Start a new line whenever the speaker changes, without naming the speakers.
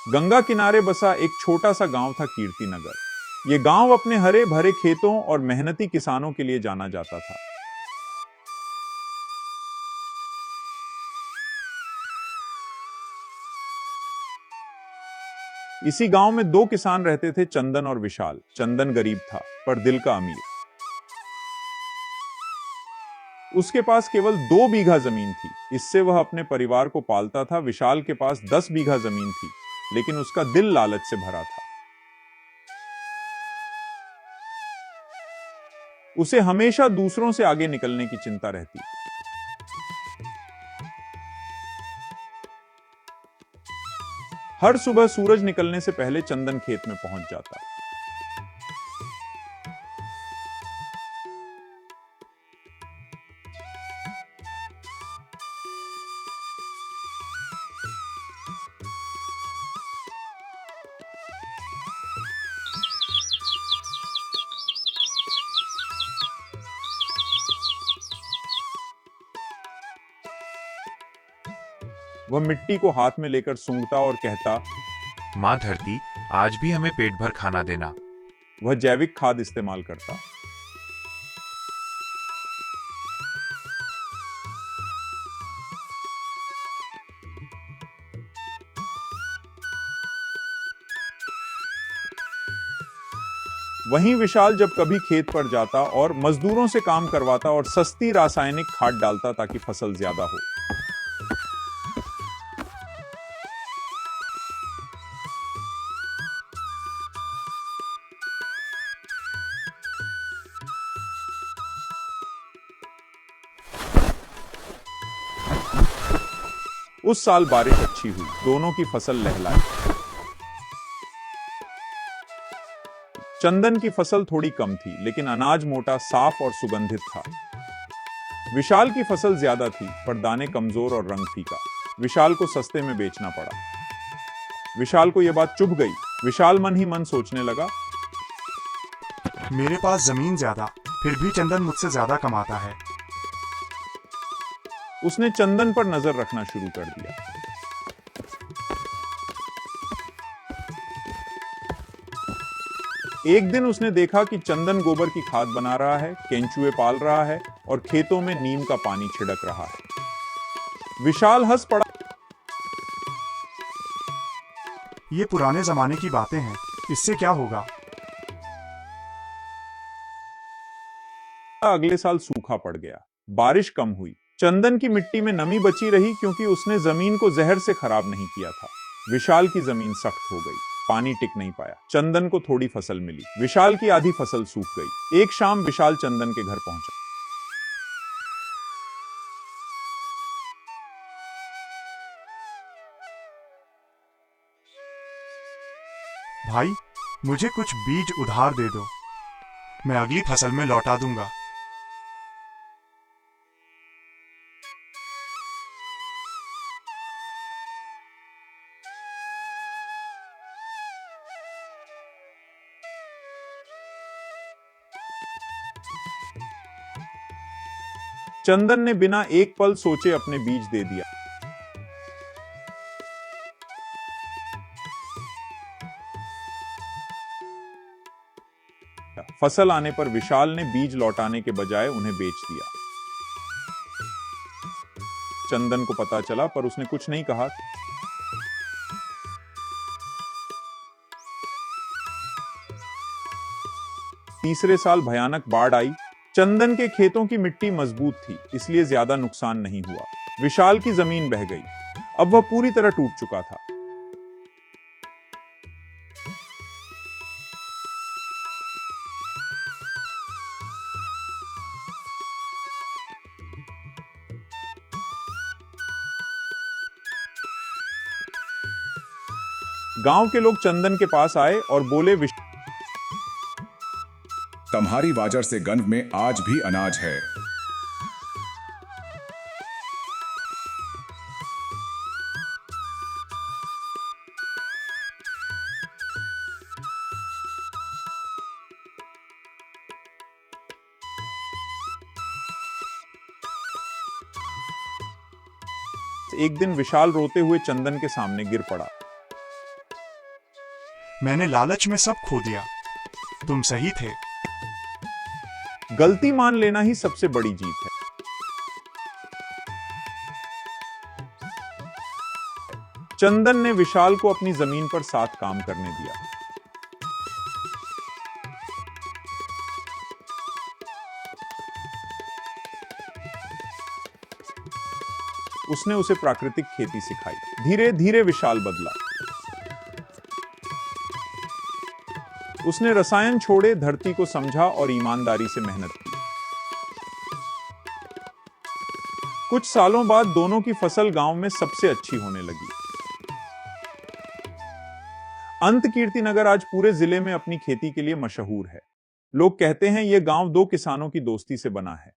गंगा किनारे बसा एक छोटा सा गांव था कीर्तिनगर। ये गांव अपने हरे भरे खेतों और मेहनती किसानों के लिए जाना जाता था। इसी गांव में दो किसान रहते थे, चंदन और विशाल। चंदन गरीब था पर दिल का अमीर। उसके पास केवल 2 बीघा जमीन थी, इससे वह अपने परिवार को पालता था। विशाल के पास 10 बीघा जमीन थी, लेकिन उसका दिल लालच से भरा था। उसे हमेशा दूसरों से आगे निकलने की चिंता रहती। हर सुबह सूरज निकलने से पहले चंदन खेत में पहुंच जाता। वह मिट्टी को हाथ में लेकर सूंघता और कहता,
माँ धरती, आज भी हमें पेट भर खाना देना।
वह जैविक खाद इस्तेमाल करता। वहीं विशाल जब कभी खेत पर जाता और मजदूरों से काम करवाता और सस्ती रासायनिक खाद डालता ताकि फसल ज्यादा हो। उस साल बारिश अच्छी हुई, दोनों की फसल लहलाई। चंदन की फसल थोड़ी कम थी, लेकिन अनाज मोटा, साफ और सुगंधित था। विशाल की फसल ज्यादा थी, पर दाने कमजोर और रंग फीका। विशाल को सस्ते में बेचना पड़ा। विशाल को यह बात चुभ गई। विशाल मन ही मन सोचने लगा,
मेरे पास जमीन ज्यादा, फिर भी चंदन मुझसे ज्यादा कमाता है।
उसने चंदन पर नजर रखना शुरू कर दिया। एक दिन उसने देखा कि चंदन गोबर की खाद बना रहा है, केंचुए पाल रहा है और खेतों में नीम का पानी छिड़क रहा है। विशाल हंस पड़ा।
ये पुराने जमाने की बातें हैं, इससे क्या होगा।
अगले साल सूखा पड़ गया, बारिश कम हुई। चंदन की मिट्टी में नमी बची रही क्योंकि उसने जमीन को जहर से खराब नहीं किया था। विशाल की जमीन सख्त हो गई, पानी टिक नहीं पाया। चंदन को थोड़ी फसल मिली, विशाल की आधी फसल सूख गई। एक शाम विशाल चंदन के घर पहुंचा।
भाई, मुझे कुछ बीज उधार दे दो, मैं अगली फसल में लौटा दूंगा।
चंदन ने बिना एक पल सोचे अपने बीज दे दिया। फसल आने पर विशाल ने बीज लौटाने के बजाय उन्हें बेच दिया। चंदन को पता चला, पर उसने कुछ नहीं कहा। तीसरे साल भयानक बाढ़ आई। चंदन के खेतों की मिट्टी मजबूत थी, इसलिए ज्यादा नुकसान नहीं हुआ। विशाल की जमीन बह गई, अब वह पूरी तरह टूट चुका था। गांव के लोग चंदन के पास आए और बोले,
तुम्हारी वाजर से गंज में आज भी अनाज है।
एक दिन विशाल रोते हुए चंदन के सामने गिर पड़ा।
मैंने लालच में सब खो दिया। तुम सही थे।
गलती मान लेना ही सबसे बड़ी जीत है। चंदन ने विशाल को अपनी जमीन पर साथ काम करने दिया। उसने उसे प्राकृतिक खेती सिखाई। धीरे धीरे विशाल बदला। उसने रसायन छोड़े, धरती को समझा और ईमानदारी से मेहनत की। कुछ सालों बाद दोनों की फसल गांव में सबसे अच्छी होने लगी। अंत कीर्तिनगर आज पूरे जिले में अपनी खेती के लिए मशहूर है। लोग कहते हैं यह गांव दो किसानों की दोस्ती से बना है।